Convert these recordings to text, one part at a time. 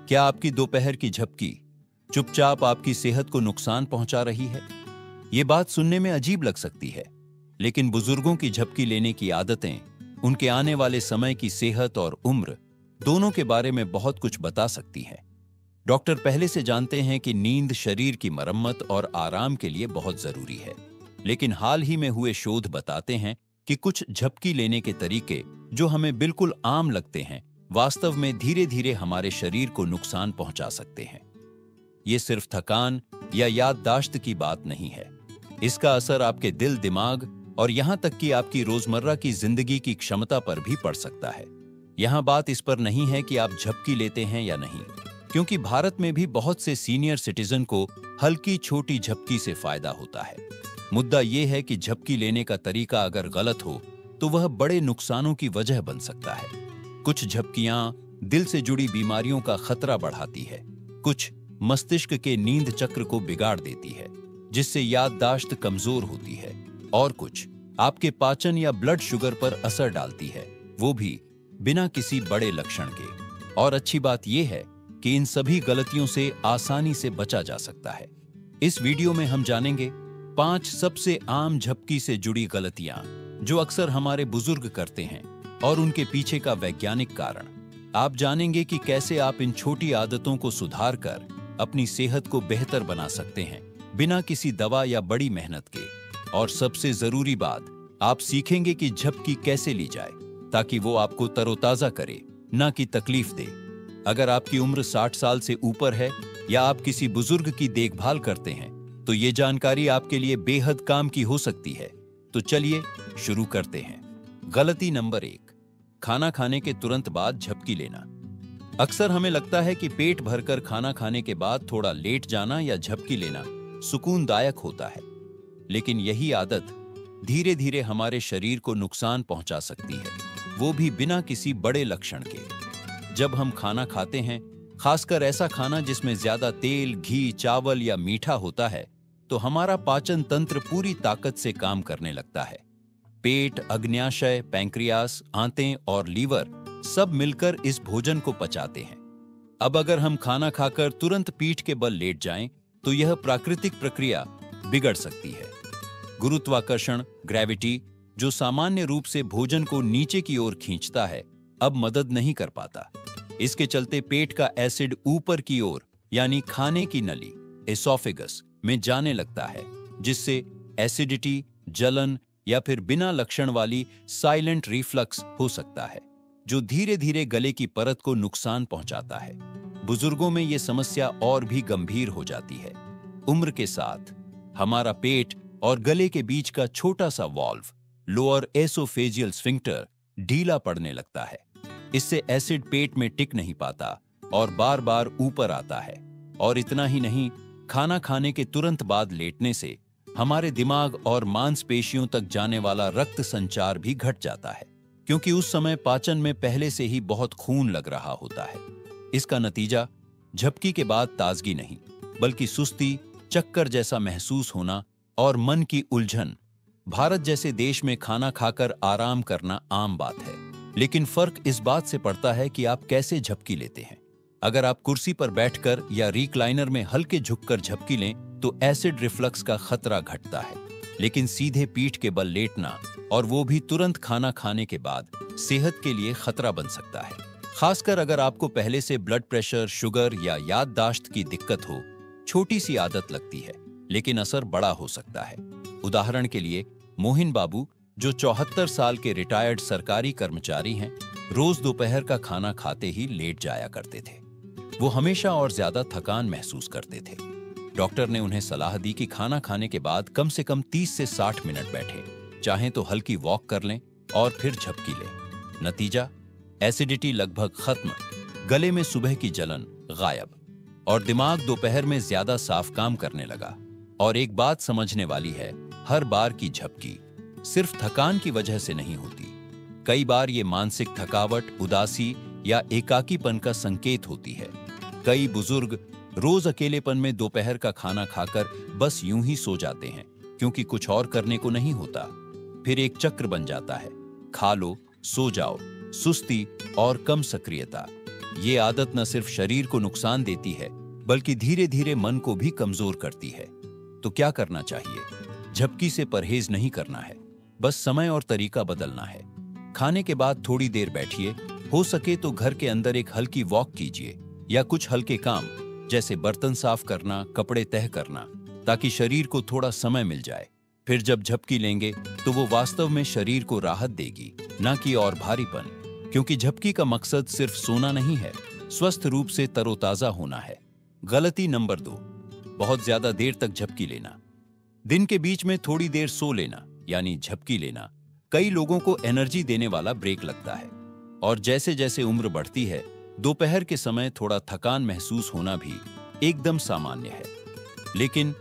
क्या आपकी दोपहर की झपकी चुपचाप आपकी सेहत को नुकसान पहुंचा रही है? ये बात सुनने में अजीब लग सकती है, लेकिन बुजुर्गों की झपकी लेने की आदतें उनके आने वाले समय की सेहत और उम्र दोनों के बारे में बहुत कुछ बता सकती हैं। डॉक्टर पहले से जानते हैं कि नींद शरीर की मरम्मत और आराम के लिए बहुत जरूरी है, लेकिन हाल ही में हुए शोध बताते हैं कि कुछ झपकी लेने के तरीके जो हमें बिल्कुल आम लगते हैं, वास्तव में धीरे धीरे हमारे शरीर को नुकसान पहुंचा सकते हैं। ये सिर्फ थकान या याददाश्त की बात नहीं है। इसका असर आपके दिल, दिमाग और यहां तक कि आपकी रोजमर्रा की जिंदगी की क्षमता पर भी पड़ सकता है। यहां बात इस पर नहीं है कि आप झपकी लेते हैं या नहीं, क्योंकि भारत में भी बहुत से सीनियर सिटीजन को हल्की छोटी झपकी से फायदा होता है। मुद्दा यह है कि झपकी लेने का तरीका अगर गलत हो तो वह बड़े नुकसानों की वजह बन सकता है। कुछ झपकियां दिल से जुड़ी बीमारियों का खतरा बढ़ाती है, कुछ मस्तिष्क के नींद चक्र को बिगाड़ देती है, जिससे याददाश्त कमजोर होती है, और कुछ आपके पाचन या ब्लड शुगर पर असर डालती है, वो भी बिना किसी बड़े लक्षण के। और अच्छी बात यह है कि इन सभी गलतियों से आसानी से बचा जा सकता है। इस वीडियो में हम जानेंगे 5 सबसे आम झपकी से जुड़ी गलतियां जो अक्सर हमारे बुजुर्ग करते हैं और उनके पीछे का वैज्ञानिक कारण। आप जानेंगे कि कैसे आप इन छोटी आदतों को सुधार कर अपनी सेहत को बेहतर बना सकते हैं बिना किसी दवा या बड़ी मेहनत के। और सबसे जरूरी बात, आप सीखेंगे कि झपकी कैसे ली जाए ताकि वो आपको तरोताजा करे, ना कि तकलीफ दे। अगर आपकी उम्र 60 साल से ऊपर है या आप किसी बुजुर्ग की देखभाल करते हैं तो ये जानकारी आपके लिए बेहद काम की हो सकती है। तो चलिए शुरू करते हैं। गलती नंबर 1, खाना खाने के तुरंत बाद झपकी लेना। अक्सर हमें लगता है कि पेट भरकर खाना खाने के बाद थोड़ा लेट जाना या झपकी लेना सुकूनदायक होता है, लेकिन यही आदत धीरे धीरे हमारे शरीर को नुकसान पहुंचा सकती है, वो भी बिना किसी बड़े लक्षण के। जब हम खाना खाते हैं, खासकर ऐसा खाना जिसमें ज्यादा तेल, घी, चावल या मीठा होता है, तो हमारा पाचन तंत्र पूरी ताकत से काम करने लगता है। पेट, अग्न्याशय, पैंक्रियास, आंतें और लीवर सब मिलकर इस भोजन को पचाते हैं। अब अगर हम खाना खाकर तुरंत पीठ के बल लेट जाएं, तो यह प्राकृतिक प्रक्रिया बिगड़ सकती है। गुरुत्वाकर्षण, ग्रेविटी, जो सामान्य रूप से भोजन को नीचे की ओर खींचता है, अब मदद नहीं कर पाता। इसके चलते पेट का एसिड ऊपर की ओर यानी खाने की नली, एसोफेगस में जाने लगता है, जिससे एसिडिटी, जलन या फिर बिना लक्षण वाली साइलेंट रिफ्लक्स हो सकता है, जो धीरे धीरे गले की परत को नुकसान पहुंचाता है। बुजुर्गों में यह समस्या और भी गंभीर हो जाती है। उम्र के साथ हमारा पेट और गले के बीच का छोटा सा वाल्व, लोअर एसोफेजियल स्फिंक्टर, ढीला पड़ने लगता है। इससे एसिड पेट में टिक नहीं पाता और बार बार ऊपर आता है। और इतना ही नहीं, खाना खाने के तुरंत बाद लेटने से हमारे दिमाग और मांसपेशियों तक जाने वाला रक्त संचार भी घट जाता है, क्योंकि उस समय पाचन में पहले से ही बहुत खून लग रहा होता है। इसका नतीजा झपकी के बाद ताजगी नहीं, बल्कि सुस्ती, चक्कर जैसा महसूस होना और मन की उलझन। भारत जैसे देश में खाना खाकर आराम करना आम बात है, लेकिन फर्क इस बात से पड़ता है कि आप कैसे झपकी लेते हैं। अगर आप कुर्सी पर बैठकर या रिक्लाइनर में हल्के झुककर झपकी लें तो एसिड रिफ्लक्स का खतरा घटता है, लेकिन सीधे पीठ के बल लेटना, और वो भी तुरंत खाना खाने के बाद, सेहत के लिए खतरा बन सकता है। खासकर अगर आपको पहले से ब्लड प्रेशर, शुगर या याददाश्त की दिक्कत हो। छोटी सी आदत लगती है, लेकिन असर बड़ा हो सकता है। उदाहरण के लिए मोहिन बाबू, जो 74 साल के रिटायर्ड सरकारी कर्मचारी हैं, रोज दोपहर का खाना खाते ही लेट जाया करते थे। वो हमेशा और ज्यादा थकान महसूस करते थे। डॉक्टर ने उन्हें सलाह दी कि खाना खाने के बाद कम से कम 30 से 60 मिनट बैठें, चाहें तो हल्की वॉक कर लें और फिर झपकी लें। नतीजा, एसिडिटी लगभग खत्म, गले में सुबह की जलन गायब, और दिमाग दोपहर में ज्यादा साफ काम करने लगा। और एक बात समझने वाली है, हर बार की झपकी सिर्फ थकान की वजह से नहीं होती। कई बार ये मानसिक थकावट, उदासी या एकाकीपन का संकेत होती है। कई बुजुर्ग रोज अकेलेपन में दोपहर का खाना खाकर बस यूं ही सो जाते हैं, क्योंकि कुछ और करने को नहीं होता। फिर एक चक्र बन जाता है, खा लो, सो जाओ, सुस्ती और कम सक्रियता। ये आदत न सिर्फ शरीर को नुकसान देती है बल्कि धीरे धीरे मन को भी कमजोर करती है। तो क्या करना चाहिए? झपकी से परहेज नहीं करना है, बस समय और तरीका बदलना है। खाने के बाद थोड़ी देर बैठिए, हो सके तो घर के अंदर एक हल्की वॉक कीजिए या कुछ हल्के काम जैसे बर्तन साफ करना, कपड़े तह करना, ताकि शरीर को थोड़ा समय मिल जाए। फिर जब झपकी लेंगे तो वो वास्तव में शरीर को राहत देगी, ना कि और भारीपन, क्योंकि झपकी का मकसद सिर्फ सोना नहीं है, स्वस्थ रूप से तरोताजा होना है। गलती नंबर 2, बहुत ज्यादा देर तक झपकी लेना। दिन के बीच में थोड़ी देर सो लेना यानी झपकी लेना कई लोगों को एनर्जी देने वाला ब्रेक लगता है, और जैसे जैसे उम्र बढ़ती है दोपहर के समय थोड़ा थकान महसूस होना भी एकदम सामान्य है। लेकिन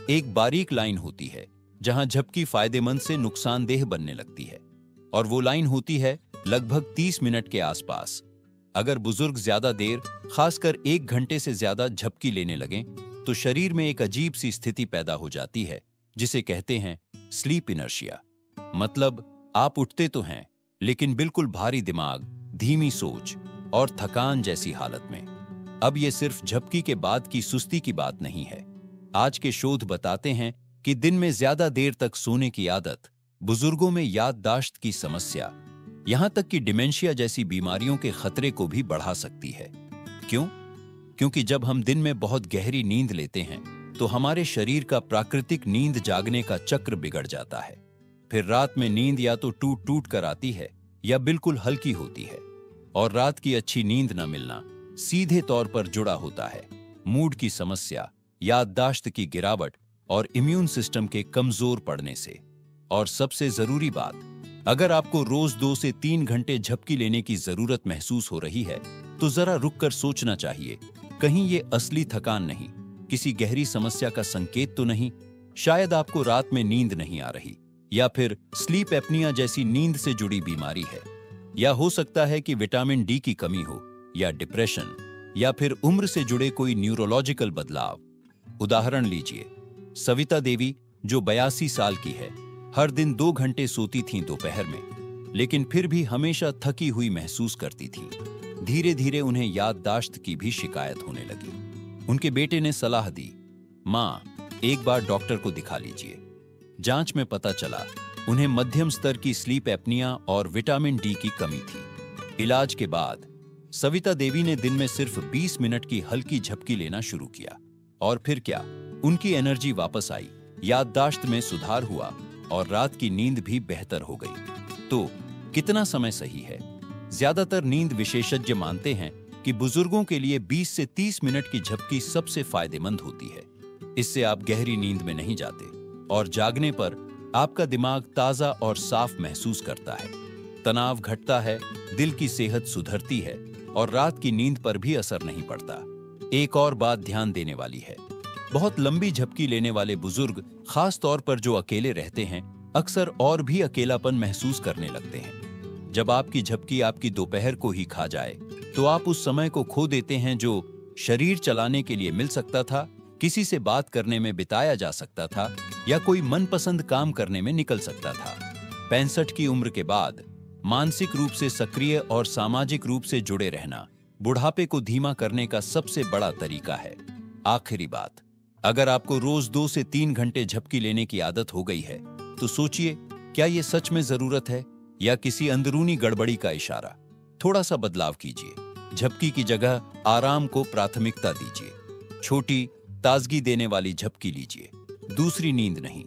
एक बारीक लाइन होती है जहां झपकी फायदेमंद से नुकसानदेह बनने लगती है, और वो लाइन होती है लगभग 30 मिनट के आसपास। अगर बुजुर्ग ज्यादा देर, खासकर 1 घंटे से ज्यादा झपकी लेने लगें तो शरीर में एक अजीब सी स्थिति पैदा हो जाती है जिसे कहते हैं स्लीप इनर्शिया। मतलब आप उठते तो हैं लेकिन बिल्कुल भारी दिमाग, धीमी सोच और थकान जैसी हालत में। अब ये सिर्फ झपकी के बाद की सुस्ती की बात नहीं है। आज के शोध बताते हैं कि दिन में ज्यादा देर तक सोने की आदत बुजुर्गों में याददाश्त की समस्या, यहां तक कि डिमेंशिया जैसी बीमारियों के खतरे को भी बढ़ा सकती है। क्यों? क्योंकि जब हम दिन में बहुत गहरी नींद लेते हैं तो हमारे शरीर का प्राकृतिक नींद जागने का चक्र बिगड़ जाता है। फिर रात में नींद या तो टूट टूट कर आती है या बिल्कुल हल्की होती है, और रात की अच्छी नींद न मिलना सीधे तौर पर जुड़ा होता है मूड की समस्या, याददाश्त की गिरावट और इम्यून सिस्टम के कमजोर पड़ने से। और सबसे जरूरी बात, अगर आपको रोज 2 से 3 घंटे झपकी लेने की जरूरत महसूस हो रही है तो जरा रुककर सोचना चाहिए, कहीं ये असली थकान नहीं, किसी गहरी समस्या का संकेत तो नहीं। शायद आपको रात में नींद नहीं आ रही, या फिर स्लीप एपनिया जैसी नींद से जुड़ी बीमारी है, या हो सकता है कि विटामिन डी की कमी हो, या डिप्रेशन, या फिर उम्र से जुड़े कोई न्यूरोलॉजिकल बदलाव। उदाहरण लीजिए, सविता देवी जो 82 साल की है, हर दिन 2 घंटे सोती थीं दोपहर में, लेकिन फिर भी हमेशा थकी हुई महसूस करती थीं। धीरे धीरे उन्हें याददाश्त की भी शिकायत होने लगी। उनके बेटे ने सलाह दी, मां, एक बार डॉक्टर को दिखा लीजिए। जांच में पता चला उन्हें मध्यम स्तर की स्लीप एपनिया और विटामिन डी की कमी थी। इलाज के बाद सविता देवी ने दिन में सिर्फ 20 मिनट की हल्की झपकी लेना शुरू किया, और फिर क्या, उनकी एनर्जी वापस आई, याददाश्त में सुधार हुआ और रात की नींद भी बेहतर हो गई। तो कितना समय सही है? ज्यादातर नींद विशेषज्ञ मानते हैं कि बुजुर्गों के लिए 20 से 30 मिनट की झपकी सबसे फायदेमंद होती है। इससे आप गहरी नींद में नहीं जाते और जागने पर आपका दिमाग ताजा और साफ महसूस करता है, तनाव घटता है, दिल की सेहत सुधरती है और रात की नींद पर भी असर नहीं पड़ता। एक और बात ध्यान देने वाली है, बहुत लंबी झपकी लेने वाले बुजुर्ग, खास तौर पर जो अकेले रहते हैं, अक्सर और भी अकेलापन महसूस करने लगते हैं। जब आपकी झपकी आपकी दोपहर को ही खा जाए तो आप उस समय को खो देते हैं जो शरीर चलाने के लिए मिल सकता था, किसी से बात करने में बिताया जा सकता था, या कोई मनपसंद काम करने में निकल सकता था। 65 की उम्र के बाद मानसिक रूप से सक्रिय और सामाजिक रूप से जुड़े रहना बुढ़ापे को धीमा करने का सबसे बड़ा तरीका है। आखिरी बात, अगर आपको रोज 2 से 3 घंटे झपकी लेने की आदत हो गई है तो सोचिए, क्या यह सच में जरूरत है या किसी अंदरूनी गड़बड़ी का इशारा? थोड़ा सा बदलाव कीजिए, झपकी की जगह आराम को प्राथमिकता दीजिए। छोटी, ताजगी देने वाली झपकी लीजिए, दूसरी नींद नहीं।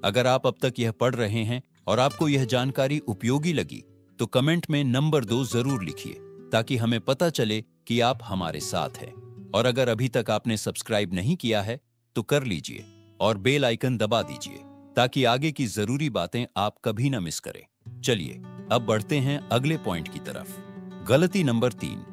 अगर आप अब तक यह पढ़ रहे हैं और आपको यह जानकारी उपयोगी लगी तो कमेंट में नंबर 2 जरूर लिखिए, ताकि हमें पता चले कि आप हमारे साथ हैं। और अगर अभी तक आपने सब्सक्राइब नहीं किया है तो कर लीजिए और बेल आइकन दबा दीजिए, ताकि आगे की जरूरी बातें आप कभी न मिस करें। चलिए अब बढ़ते हैं अगले पॉइंट की तरफ। गलती नंबर 3,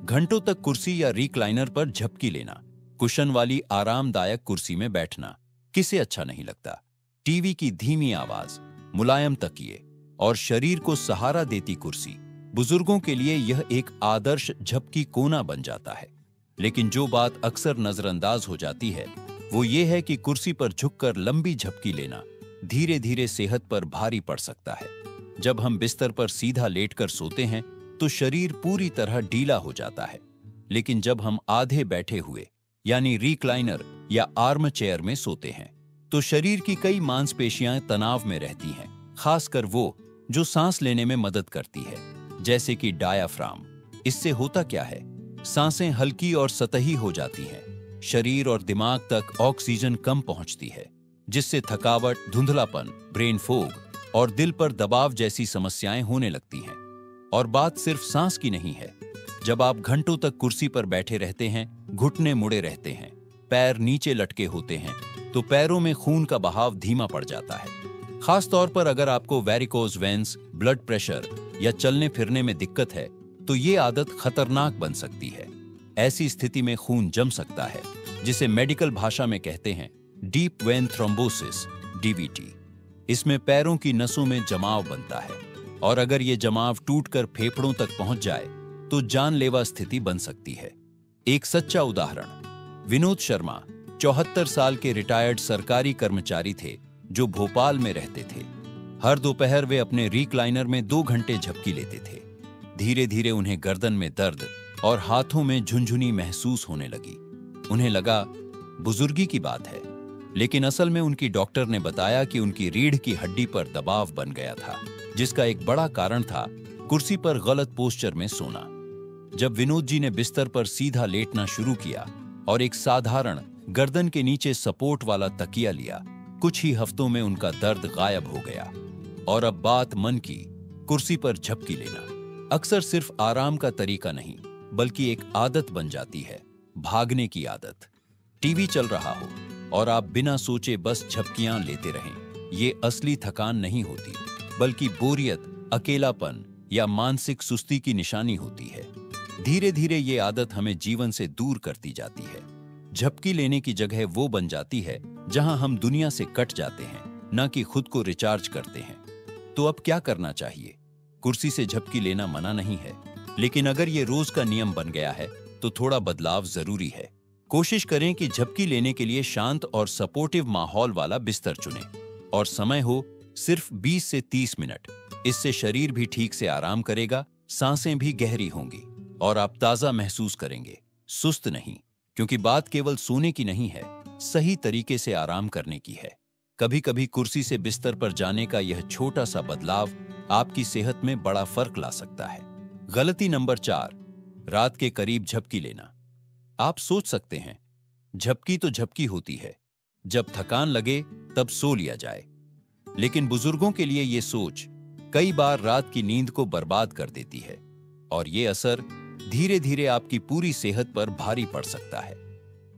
घंटों तक कुर्सी या रिक्लाइनर पर झपकी लेना। कुशन वाली आरामदायक कुर्सी में बैठना किसे अच्छा नहीं लगता? टीवी की धीमी आवाज, मुलायम तकिए और शरीर को सहारा देती कुर्सी, बुजुर्गों के लिए यह एक आदर्श झपकी कोना बन जाता है। लेकिन जो बात अक्सर नजरअंदाज हो जाती है वो ये है कि कुर्सी पर झुककर लंबी झपकी लेना धीरे धीरे सेहत पर भारी पड़ सकता है। जब हम बिस्तर पर सीधा लेटकर सोते हैं तो शरीर पूरी तरह ढीला हो जाता है, लेकिन जब हम आधे बैठे हुए यानी रिक्लाइनर या आर्म चेयर में सोते हैं तो शरीर की कई मांसपेशियां तनाव में रहती हैं, खासकर वो जो सांस लेने में मदद करती है, जैसे कि डायाफ्राम। इससे होता क्या है? सांसें हल्की और सतही हो जाती हैं, शरीर और दिमाग तक ऑक्सीजन कम पहुंचती है, जिससे थकावट, धुंधलापन, ब्रेन फोग और दिल पर दबाव जैसी समस्याएं होने लगती हैं। और बात सिर्फ सांस की नहीं है। जब आप घंटों तक कुर्सी पर बैठे रहते हैं, घुटने मुड़े रहते हैं, पैर नीचे लटके होते हैं, तो पैरों में खून का बहाव धीमा पड़ जाता है। खास तौर पर अगर आपको वेरिकोज वेन्स, ब्लड प्रेशर या चलने फिरने में दिक्कत है तो ये आदत खतरनाक बन सकती है। ऐसी स्थिति में खून जम सकता है, जिसे मेडिकल भाषा में कहते हैं डीप वेन थ्रोम्बोसिस, डीवीटी। इसमें पैरों की नसों में जमाव बनता है और अगर ये जमाव टूटकर फेफड़ों तक पहुंच जाए तो जानलेवा स्थिति बन सकती है। एक सच्चा उदाहरण, विनोद शर्मा 74 साल के रिटायर्ड सरकारी कर्मचारी थे जो भोपाल में रहते थे। हर दोपहर वे अपने रिक्लाइनर में 2 घंटे झपकी लेते थे। धीरे धीरे उन्हें गर्दन में दर्द और हाथों में झुनझुनी महसूस होने लगी। उन्हें लगा बुजुर्गी की बात है, लेकिन असल में उनकी डॉक्टर ने बताया कि उनकी रीढ़ की हड्डी पर दबाव बन गया था, जिसका एक बड़ा कारण था कुर्सी पर गलत पोस्चर में सोना। जब विनोद जी ने बिस्तर पर सीधा लेटना शुरू किया और एक साधारण गर्दन के नीचे सपोर्ट वाला तकिया लिया, कुछ ही हफ्तों में उनका दर्द गायब हो गया। और अब बात मन की, कुर्सी पर झपकी लेना अक्सर सिर्फ आराम का तरीका नहीं, बल्कि एक आदत बन जाती है, भागने की आदत। टीवी चल रहा हो और आप बिना सोचे बस झपकियां लेते रहें, ये असली थकान नहीं होती, बल्कि बोरियत, अकेलापन या मानसिक सुस्ती की निशानी होती है। धीरे धीरे ये आदत हमें जीवन से दूर करती जाती है। झपकी लेने की जगह वो बन जाती है जहां हम दुनिया से कट जाते हैं, न कि खुद को रिचार्ज करते हैं। तो अब क्या करना चाहिए? कुर्सी से झपकी लेना मना नहीं है, लेकिन अगर ये रोज का नियम बन गया है तो थोड़ा बदलाव जरूरी है। कोशिश करें कि झपकी लेने के लिए शांत और सपोर्टिव माहौल वाला बिस्तर चुनें और समय हो सिर्फ 20 से 30 मिनट। इससे शरीर भी ठीक से आराम करेगा, सांसें भी गहरी होंगी और आप ताजा महसूस करेंगे, सुस्त नहीं। क्योंकि बात केवल सोने की नहीं है, सही तरीके से आराम करने की है। कभी कभी कुर्सी से बिस्तर पर जाने का यह छोटा सा बदलाव आपकी सेहत में बड़ा फर्क ला सकता है। गलती नंबर 4, रात के करीब झपकी लेना। आप सोच सकते हैं, झपकी तो झपकी होती है, जब थकान लगे तब सो लिया जाए। लेकिन बुजुर्गों के लिए यह सोच कई बार रात की नींद को बर्बाद कर देती है और ये असर धीरे धीरे आपकी पूरी सेहत पर भारी पड़ सकता है।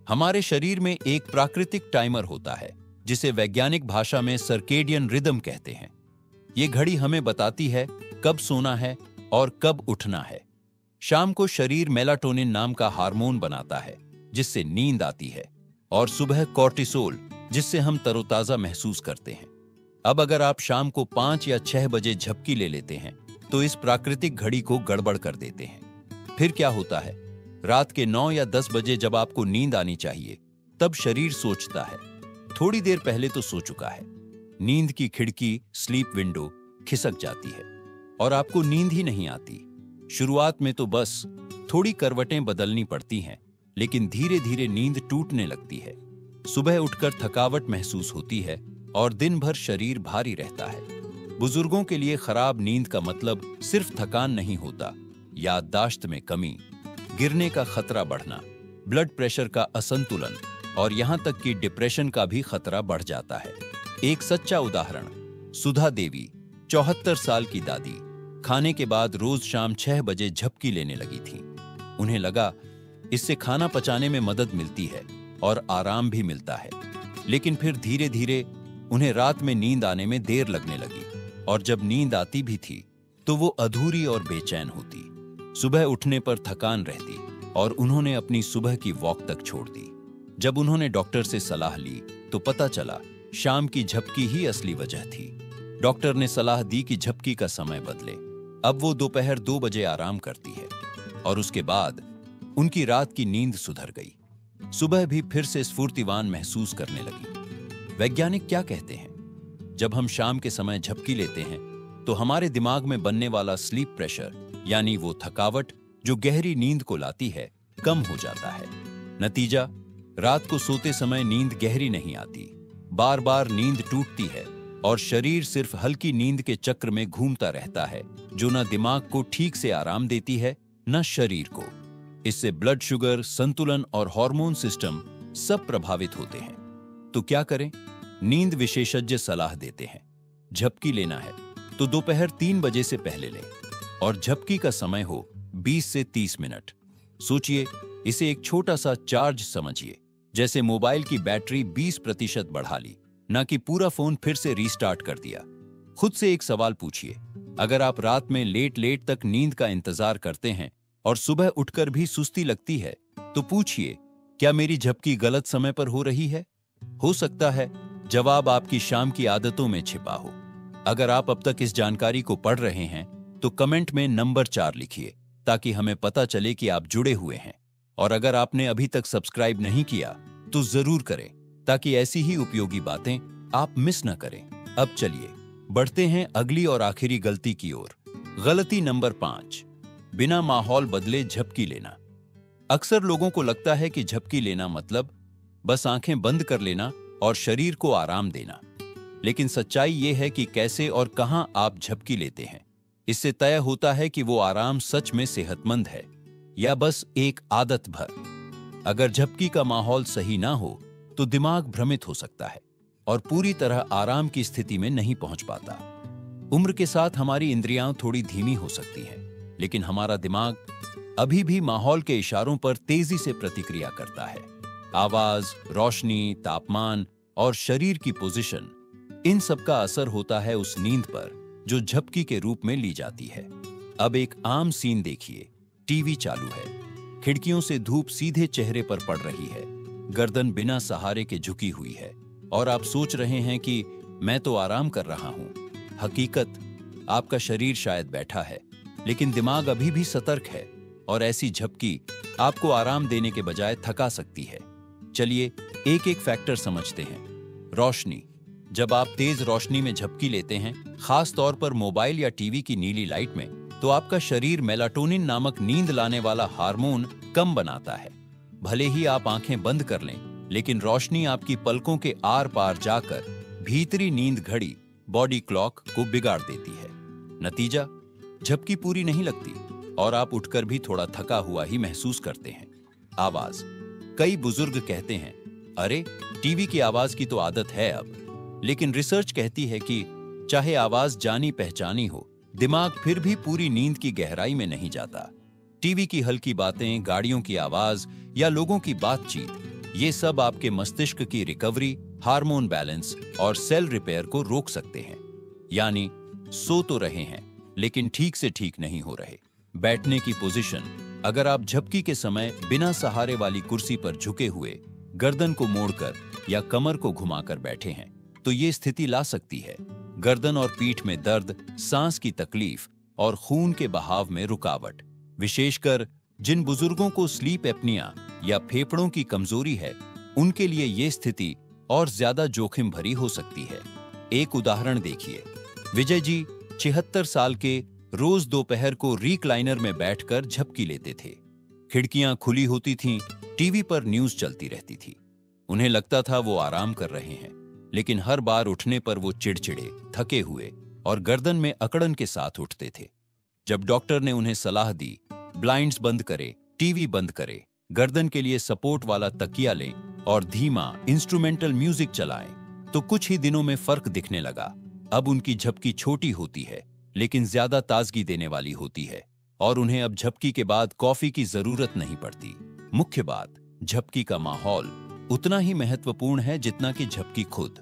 हमारे शरीर में एक प्राकृतिक टाइमर होता है, जिसे वैज्ञानिक भाषा में सर्केडियन रिदम कहते हैं। ये घड़ी हमें बताती है कब सोना है और कब उठना है। शाम को शरीर मेलाटोनिन नाम का हार्मोन बनाता है, जिससे नींद आती है, और सुबह कॉर्टिसोल, जिससे हम तरोताजा महसूस करते हैं। अब अगर आप शाम को 5 या 6 बजे झपकी ले लेते हैं तो इस प्राकृतिक घड़ी को गड़बड़ कर देते हैं। फिर क्या होता है? रात के 9 या 10 बजे जब आपको नींद आनी चाहिए, तब शरीर सोचता है थोड़ी देर पहले तो सो चुका है। नींद की खिड़की, स्लीप विंडो खिसक जाती है और आपको नींद ही नहीं आती। शुरुआत में तो बस थोड़ी करवटें बदलनी पड़ती हैं, लेकिन धीरे धीरे नींद टूटने लगती है। सुबह उठकर थकावट महसूस होती है और दिन भर शरीर भारी रहता है। बुजुर्गों के लिए खराब नींद का मतलब सिर्फ थकान नहीं होता, याददाश्त में कमी, गिरने का खतरा बढ़ना, ब्लड प्रेशर का असंतुलन और यहां तक कि डिप्रेशन का भी खतरा बढ़ जाता है। एक सच्चा उदाहरण, सुधा देवी 74 साल की दादी खाने के बाद रोज शाम 6 बजे झपकी लेने लगी थी। उन्हें लगा इससे खाना पचाने में मदद मिलती है और आराम भी मिलता है। लेकिन फिर धीरे धीरे उन्हें रात में नींद आने में देर लगने लगी और जब नींद आती भी थी तो वो अधूरी और बेचैन होती। सुबह उठने पर थकान रहती और उन्होंने अपनी सुबह की वॉक तक छोड़ दी। जब उन्होंने डॉक्टर से सलाह ली तो पता चला शाम की झपकी ही असली वजह थी। डॉक्टर ने सलाह दी कि झपकी का समय बदले। अब वो दोपहर 2 बजे आराम करती है और उसके बाद उनकी रात की नींद सुधर गई। सुबह भी फिर से स्फूर्तिवान महसूस करने लगी। वैज्ञानिक क्या कहते हैं? जब हम शाम के समय झपकी लेते हैं तो हमारे दिमाग में बनने वाला स्लीप प्रेशर, यानी वो थकावट जो गहरी नींद को लाती है, कम हो जाता है। नतीजा, रात को सोते समय नींद गहरी नहीं आती, बार बार नींद टूटती है और शरीर सिर्फ हल्की नींद के चक्र में घूमता रहता है, जो न दिमाग को ठीक से आराम देती है न शरीर को। इससे ब्लड शुगर, संतुलन और हार्मोन सिस्टम सब प्रभावित होते हैं। तो क्या करें? नींद विशेषज्ञ सलाह देते हैं, झपकी लेना है तो दोपहर 3 बजे से पहले लें और झपकी का समय हो 20 से 30 मिनट। सोचिए, इसे एक छोटा सा चार्ज समझिए, जैसे मोबाइल की बैटरी 20% बढ़ा ली, ना कि पूरा फोन फिर से रीस्टार्ट कर दिया। खुद से एक सवाल पूछिए, अगर आप रात में लेट लेट तक नींद का इंतजार करते हैं और सुबह उठकर भी सुस्ती लगती है, तो पूछिए, क्या मेरी झपकी गलत समय पर हो रही है? हो सकता है जवाब आपकी शाम की आदतों में छिपा हो। अगर आप अब तक इस जानकारी को पढ़ रहे हैं तो कमेंट में नंबर 4 लिखिए, ताकि हमें पता चले कि आप जुड़े हुए हैं। और अगर आपने अभी तक सब्सक्राइब नहीं किया तो जरूर करें, ताकि ऐसी ही उपयोगी बातें आप मिस न करें। अब चलिए बढ़ते हैं अगली और आखिरी गलती की ओर। गलती नंबर 5, बिना माहौल बदले झपकी लेना। अक्सर लोगों को लगता है कि झपकी लेना मतलब बस आंखें बंद कर लेना और शरीर को आराम देना। लेकिन सच्चाई यह है कि कैसे और कहां आप झपकी लेते हैं, इससे तय होता है कि वो आराम सच में सेहतमंद है या बस एक आदत भर। अगर झपकी का माहौल सही ना हो तो दिमाग भ्रमित हो सकता है और पूरी तरह आराम की स्थिति में नहीं पहुंच पाता। उम्र के साथ हमारी इंद्रियां थोड़ी धीमी हो सकती हैं, लेकिन हमारा दिमाग अभी भी माहौल के इशारों पर तेजी से प्रतिक्रिया करता है। आवाज, रोशनी, तापमान और शरीर की पोजीशन, इन सब का असर होता है उस नींद पर जो झपकी के रूप में ली जाती है। अब एक आम सीन देखिए, टीवी चालू है, खिड़कियों से धूप सीधे चेहरे पर पड़ रही है, गर्दन बिना सहारे के झुकी हुई है और आप सोच रहे हैं कि मैं तो आराम कर रहा हूं। हकीकत, आपका शरीर शायद बैठा है, लेकिन दिमाग अभी भी सतर्क है और ऐसी झपकी आपको आराम देने के बजाय थका सकती है। चलिए एक एक फैक्टर समझते हैं। रोशनी, जब आप तेज रोशनी में झपकी लेते हैं, खास तौर पर मोबाइल या टीवी की नीली लाइट में, तो आपका शरीर मेलाटोनिन नामक नींद लाने वाला हार्मोन कम बनाता है। भले ही आप आंखें बंद कर लें, लेकिन रोशनी आपकी पलकों के आर पार जाकर भीतरी नींद घड़ी, बॉडी क्लॉक को बिगाड़ देती है। नतीजा, झपकी पूरी नहीं लगती और आप उठकर भी थोड़ा थका हुआ ही महसूस करते हैं। आवाज, कई बुजुर्ग कहते हैं, अरे टीवी की आवाज की तो आदत है अब, लेकिन रिसर्च कहती है कि चाहे आवाज जानी पहचानी हो, दिमाग फिर भी पूरी नींद की गहराई में नहीं जाता। टीवी की हल्की बातें, गाड़ियों की आवाज या लोगों की बातचीत, ये सब आपके मस्तिष्क की रिकवरी, हार्मोन बैलेंस और सेल रिपेयर को रोक सकते हैं। यानी सो तो रहे हैं, लेकिन ठीक से ठीक नहीं हो रहे। बैठने की पोजीशन, अगर आप झपकी के समय बिना सहारे वाली कुर्सी पर झुके हुए, गर्दन को मोड़कर या कमर को घुमाकर बैठे हैं, तो ये स्थिति ला सकती है गर्दन और पीठ में दर्द, सांस की तकलीफ और खून के बहाव में रुकावट। विशेषकर जिन बुजुर्गों को स्लीप एपनिया या फेफड़ों की कमजोरी है, उनके लिए ये स्थिति और ज्यादा जोखिम भरी हो सकती है। एक उदाहरण देखिए, विजय जी 76 साल के रोज दोपहर को रिक्लाइनर में बैठकर झपकी लेते थे। खिड़कियां खुली होती थीं, टीवी पर न्यूज चलती रहती थी। उन्हें लगता था वो आराम कर रहे हैं, लेकिन हर बार उठने पर वो चिड़चिड़े, थके हुए और गर्दन में अकड़न के साथ उठते थे। जब डॉक्टर ने उन्हें सलाह दी, ब्लाइंड्स बंद करे, टीवी बंद करे, गर्दन के लिए सपोर्ट वाला तकिया लें और धीमा इंस्ट्रूमेंटल म्यूजिक चलाएं, तो कुछ ही दिनों में फर्क दिखने लगा। अब उनकी झपकी छोटी होती है, लेकिन ज्यादा ताजगी देने वाली होती है और उन्हें अब झपकी के बाद कॉफी की जरूरत नहीं पड़ती। मुख्य बात, झपकी का माहौल उतना ही महत्वपूर्ण है जितना कि झपकी खुद।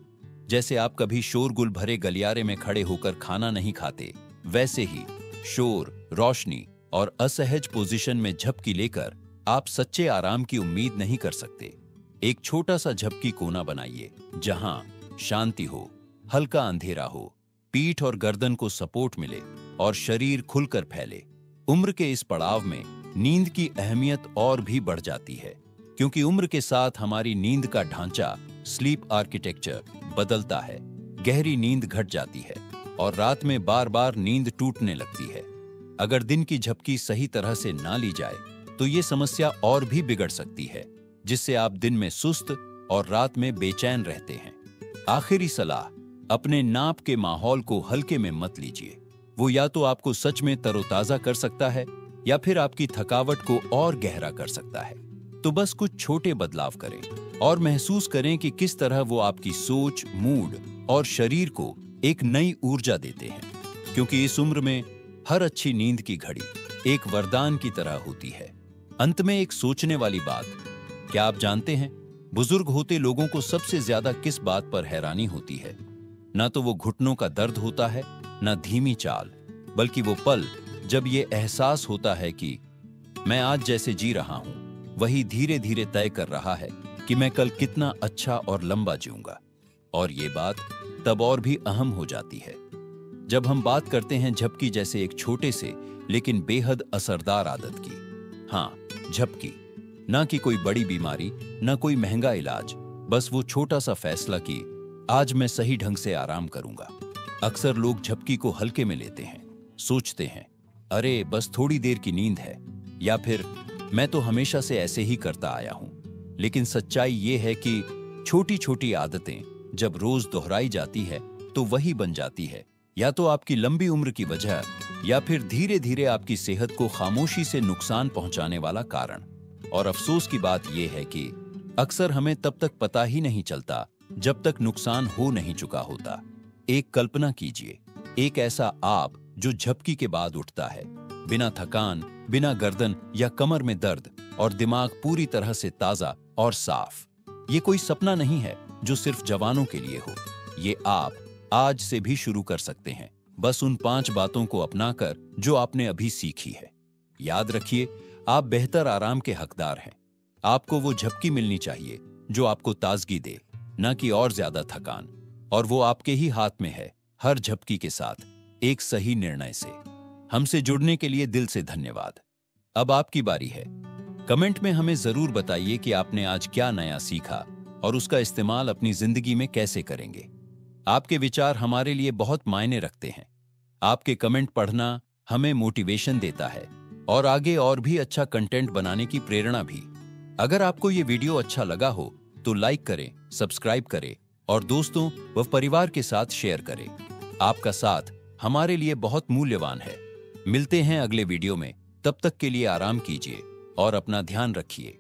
जैसे आप कभी शोरगुल भरे गलियारे में खड़े होकर खाना नहीं खाते, वैसे ही शोर, रोशनी और असहज पोजीशन में झपकी लेकर आप सच्चे आराम की उम्मीद नहीं कर सकते। एक छोटा सा झपकी कोना बनाइए, जहां शांति हो, हल्का अंधेरा हो, पीठ और गर्दन को सपोर्ट मिले और शरीर खुलकर फैले। उम्र के इस पड़ाव में नींद की अहमियत और भी बढ़ जाती है, क्योंकि उम्र के साथ हमारी नींद का ढांचा, स्लीप आर्किटेक्चर बदलता है। गहरी नींद घट जाती है और रात में बार बार नींद टूटने लगती है। अगर दिन की झपकी सही तरह से ना ली जाए तो ये समस्या और भी बिगड़ सकती है, जिससे आप दिन में सुस्त और रात में बेचैन रहते हैं। आखिरी सलाह, अपने नाप के माहौल को हल्के में मत लीजिए। वो या तो आपको सच में तरोताजा कर सकता है या फिर आपकी थकावट को और गहरा कर सकता है। तो बस कुछ छोटे बदलाव करें और महसूस करें कि किस तरह वो आपकी सोच, मूड और शरीर को एक नई ऊर्जा देते हैं। क्योंकि इस उम्र में हर अच्छी नींद की घड़ी एक वरदान की तरह होती है। अंत में एक सोचने वाली बात, क्या आप जानते हैं बुजुर्ग होते लोगों को सबसे ज्यादा किस बात पर हैरानी होती है? ना तो वो घुटनों का दर्द होता है, ना धीमी चाल, बल्कि वो पल जब ये एहसास होता है कि मैं आज जैसे जी रहा हूं वही धीरे धीरे तय कर रहा है कि मैं कल कितना अच्छा और लंबा जीऊंगा। और ये बात तब और भी अहम हो जाती है जब हम बात करते हैं झपकी जैसे एक छोटे से लेकिन बेहद असरदार आदत की। हाँ, झपकी, ना कि कोई बड़ी बीमारी, ना कोई महंगा इलाज, बस वो छोटा सा फैसला कि आज मैं सही ढंग से आराम करूंगा। अक्सर लोग झपकी को हल्के में लेते हैं, सोचते हैं अरे बस थोड़ी देर की नींद है, या फिर मैं तो हमेशा से ऐसे ही करता आया हूं। लेकिन सच्चाई ये है कि छोटी छोटी आदतें जब रोज दोहराई जाती है तो वही बन जाती है या तो आपकी लंबी उम्र की वजह, या फिर धीरे धीरे आपकी सेहत को खामोशी से नुकसान पहुंचाने वाला कारण। और अफसोस की बात यह है कि अक्सर हमें तब तक पता ही नहीं चलता जब तक नुकसान हो नहीं चुका होता। एक कल्पना कीजिए, एक ऐसा आप जो झपकी के बाद उठता है, बिना थकान, बिना गर्दन या कमर में दर्द, और दिमाग पूरी तरह से ताजा और साफ। ये कोई सपना नहीं है जो सिर्फ जवानों के लिए हो। ये आप आज से भी शुरू कर सकते हैं, बस उन 5 बातों को अपनाकर जो आपने अभी सीखी है। याद रखिए, आप बेहतर आराम के हकदार हैं। आपको वो झपकी मिलनी चाहिए जो आपको ताजगी दे, न कि और ज्यादा थकान। और वो आपके ही हाथ में है, हर झपकी के साथ एक सही निर्णय से। हमसे जुड़ने के लिए दिल से धन्यवाद। अब आपकी बारी है। कमेंट में हमें जरूर बताइए कि आपने आज क्या नया सीखा और उसका इस्तेमाल अपनी जिंदगी में कैसे करेंगे। आपके विचार हमारे लिए बहुत मायने रखते हैं। आपके कमेंट पढ़ना हमें मोटिवेशन देता है और आगे और भी अच्छा कंटेंट बनाने की प्रेरणा भी। अगर आपको ये वीडियो अच्छा लगा हो तो लाइक करें, सब्सक्राइब करें और दोस्तों व परिवार के साथ शेयर करें। आपका साथ हमारे लिए बहुत मूल्यवान है। मिलते हैं अगले वीडियो में, तब तक के लिए आराम कीजिए और अपना ध्यान रखिए।